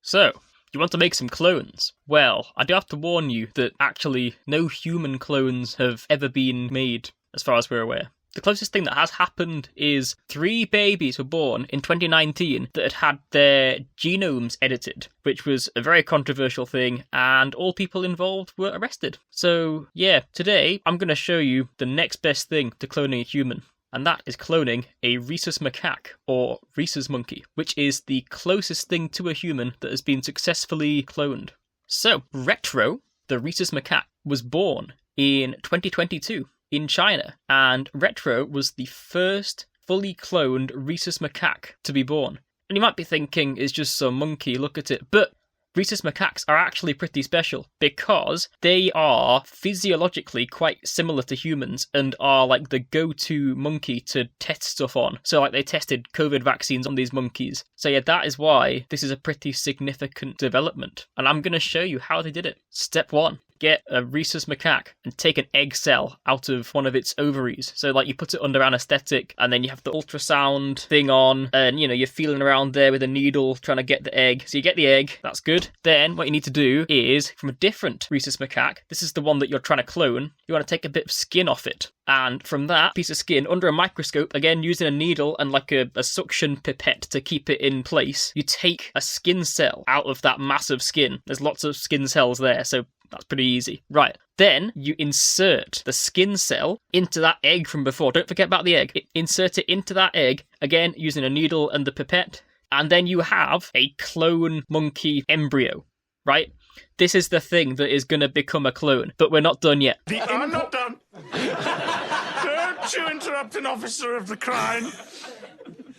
So, you want to make some clones? Well, I do have to warn you that actually no human clones have ever been made, as far as we're aware. The closest thing that has happened is 3 babies were born in 2019 that had their genomes edited, which was a very controversial thing, and all people involved were arrested. So, yeah, today I'm going to show you the next best thing to cloning a human. And that is cloning a rhesus macaque, or rhesus monkey, which is the closest thing to a human that has been successfully cloned. So, Retro, the rhesus macaque, was born in 2022 in China, and Retro was the first fully cloned rhesus macaque to be born. And you might be thinking, it's just some monkey, look at it, but rhesus macaques are actually pretty special because they are physiologically quite similar to humans and are like the go-to monkey to test stuff on. So like they tested COVID vaccines on these monkeys. So yeah, that is why this is a pretty significant development. And I'm going to show you how they did it. Step 1. Get a rhesus macaque and take an egg cell out of one of its ovaries. So like you put it under anaesthetic and then you have the ultrasound thing on and you're feeling around there with a needle trying to get the egg. So you get the egg, that's good. Then what you need to do is from a different rhesus macaque, this is the one that you're trying to clone, you want to take a bit of skin off it. And from that piece of skin, under a microscope, again using a needle and like a suction pipette to keep it in place, you take a skin cell out of that mass of skin. There's lots of skin cells there, so that's pretty easy. Right, then you insert the skin cell into that egg from before. Don't forget about the egg. Insert it into that egg, again using a needle and the pipette, and then you have a clone monkey embryo, right? This is the thing that is going to become a clone, but we're not done yet. I'm not done. Don't you interrupt an officer of the crime.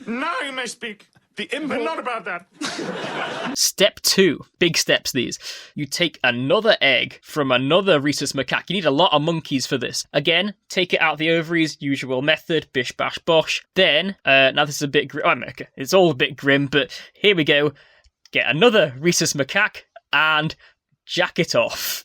Now you may speak. But not about that. Step 2. Big steps, these. You take another egg from another rhesus macaque. You need a lot of monkeys for this. Again, take it out of the ovaries, usual method, bish, bash, bosh. Then, now this is a bit grim. It's all a bit grim, but here we go. Get another rhesus macaque and jack it off.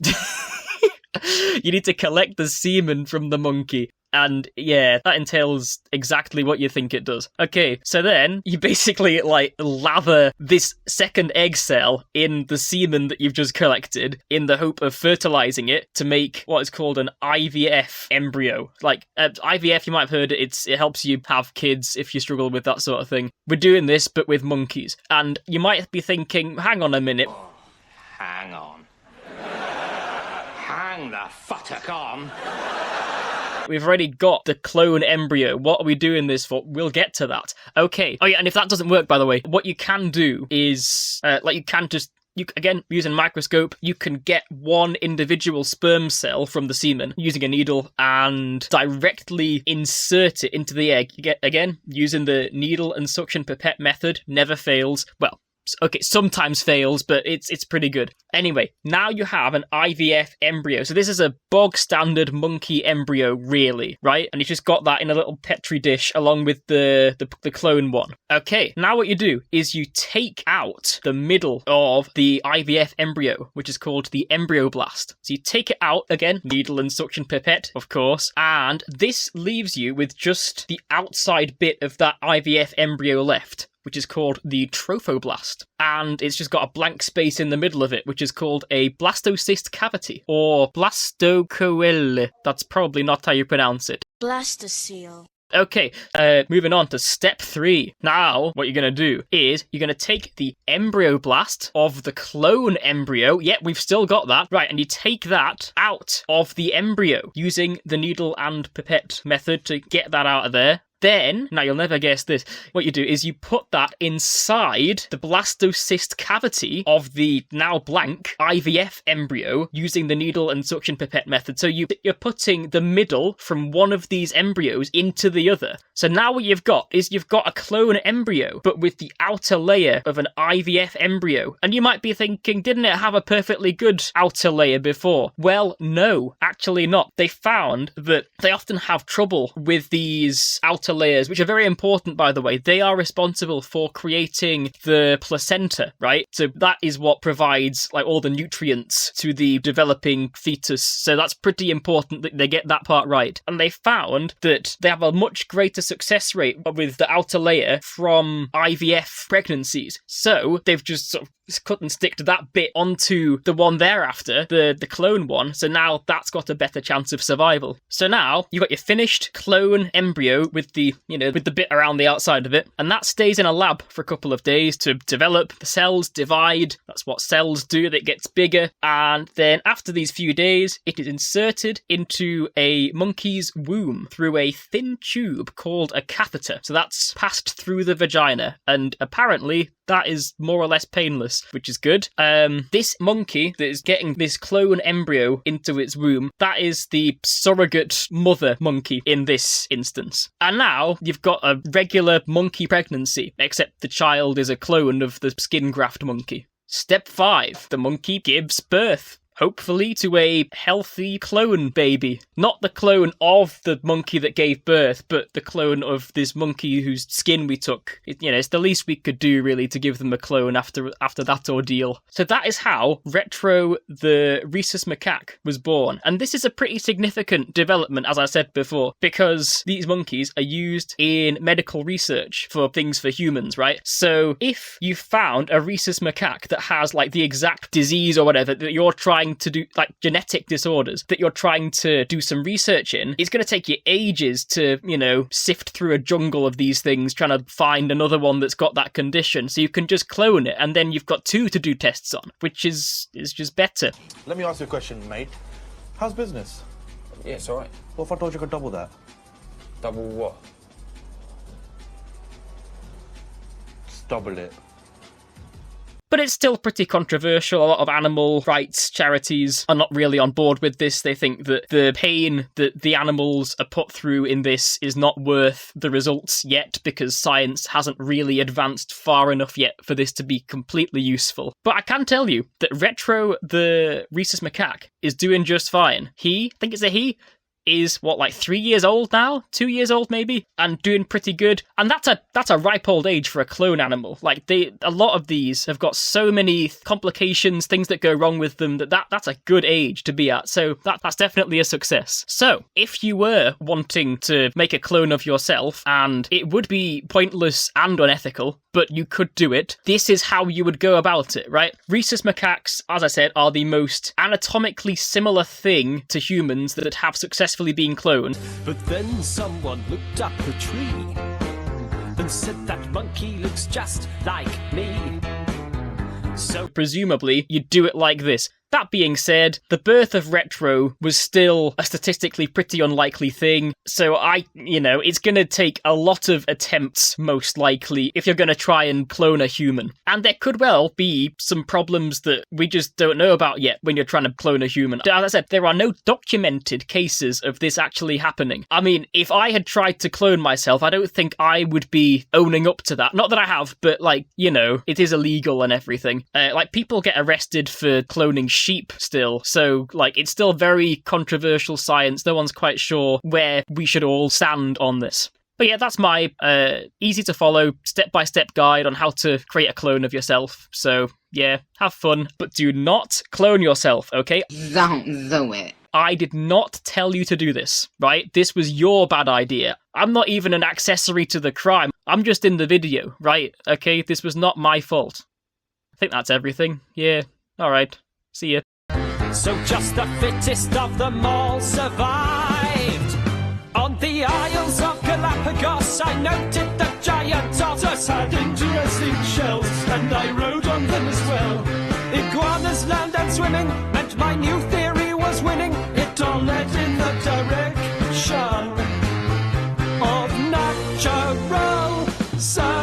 You need to collect the semen from the monkey. And yeah, that entails exactly what you think it does. Okay, so then you basically lather this second egg cell in the semen that you've just collected in the hope of fertilizing it to make what is called an IVF embryo. IVF, you might have heard it helps you have kids if you struggle with that sort of thing. We're doing this, but with monkeys. And you might be thinking, hang on a minute. Oh, hang on. Hang the futtock on. We've already got the clone embryo. What are we doing this for? We'll get to that. Okay. Oh yeah, and if that doesn't work, by the way, what you can do is, again, using a microscope, you can get one individual sperm cell from the semen using a needle and directly insert it into the egg. You get, again, using the needle and suction pipette method, never fails. Well, okay, sometimes fails, but it's pretty good. Anyway, now you have an IVF embryo. So this is a bog standard monkey embryo, really, right? And you just got that in a little petri dish along with the clone one. Okay, now what you do is you take out the middle of the IVF embryo, which is called the embryoblast. So you take it out, again, needle and suction pipette, of course, and this leaves you with just the outside bit of that IVF embryo left, which is called the trophoblast. And it's just got a blank space in the middle of it, which is called a blastocyst cavity, or blastocoele. That's probably not how you pronounce it. Blastocele. Okay, moving on to step 3. Now, what you're going to do is you're going to take the embryoblast of the clone embryo. Yep, we've still got that. Right, and you take that out of the embryo using the needle and pipette method to get that out of there. Then, now you'll never guess this, what you do is you put that inside the blastocyst cavity of the now blank IVF embryo using the needle and suction pipette method. So you're putting the middle from one of these embryos into the other. So now what you've got is you've got a clone embryo, but with the outer layer of an IVF embryo. And you might be thinking, didn't it have a perfectly good outer layer before? Well, no, actually not. They found that they often have trouble with these outer layers, which are very important, by the way. They are responsible for creating the placenta, right? So that is what provides all the nutrients to the developing fetus. So that's pretty important that they get that part right. And they found that they have a much greater success rate with the outer layer from IVF pregnancies. So they've just sort of cut and stick to that bit onto the one thereafter, the clone one, so now that's got a better chance of survival. So now you've got your finished clone embryo with the, with the bit around the outside of it, and that stays in a lab for a couple of days to develop. The cells divide, that's what cells do, that gets bigger, and then after these few days, it is inserted into a monkey's womb through a thin tube called a catheter. So that's passed through the vagina, and apparently that is more or less painless, which is good. This monkey that is getting this clone embryo into its womb, that is the surrogate mother monkey in this instance. And now you've got a regular monkey pregnancy, except the child is a clone of the skin graft monkey. Step 5. The monkey gives birth. Hopefully to a healthy clone baby. Not the clone of the monkey that gave birth, but the clone of this monkey whose skin we took. It's the least we could do, really, to give them a clone after that ordeal. So that is how Retro the Rhesus macaque was born. And this is a pretty significant development, as I said before, because these monkeys are used in medical research for things for humans, right? So if you found a Rhesus macaque that has, like, the exact disease or whatever that you're trying to do, like genetic disorders that you're trying to do some research in, it's going to take you ages to, sift through a jungle of these things trying to find another one that's got that condition. So you can just clone it, and then you've got 2 to do tests on, which is just better. Let me ask you a question, mate. How's business? Yeah, it's alright. What if I told you I could double that? Double what? Just double it. But it's still pretty controversial. A lot of animal rights charities are not really on board with this. They think that the pain that the animals are put through in this is not worth the results yet, because science hasn't really advanced far enough yet for this to be completely useful. But I can tell you that Retro the Rhesus macaque is doing just fine. I think it's a he, is 3 years old now? 2 years old maybe? And doing pretty good. And that's a ripe old age for a clone animal. A lot of these have got so many complications, things that go wrong with them, that's a good age to be at. So that's definitely a success. So if you were wanting to make a clone of yourself, and it would be pointless and unethical, but you could do it, this is how you would go about it, right? Rhesus macaques, as I said, are the most anatomically similar thing to humans that have successfully been cloned. But then someone looked up a tree and said that monkey looks just like me. So presumably, you'd do it like this. That being said, the birth of Retro was still a statistically pretty unlikely thing, so it's going to take a lot of attempts, most likely, if you're going to try and clone a human. And there could well be some problems that we just don't know about yet when you're trying to clone a human. As I said, there are no documented cases of this actually happening. I mean, if I had tried to clone myself, I don't think I would be owning up to that. Not that I have, but, it is illegal and everything. People get arrested for cloning sheep still, so it's still very controversial science. No one's quite sure where we should all stand on this. But yeah, that's my easy to follow step-by-step guide on how to create a clone of yourself. So yeah, have fun, but do not clone yourself, okay? Don't do it. I did not tell you to do this, right? This was your bad idea. I'm not even an accessory to the crime. I'm just in the video, right? Okay, this was not my fault. I think that's everything. Yeah, alright. See ya. So just the fittest of them all survived. On the Isles of Galapagos, I noted that giant otters had interesting shells, and I rode on them as well. Iguanas land and swimming meant my new theory was winning. It all led in the direction of natural science.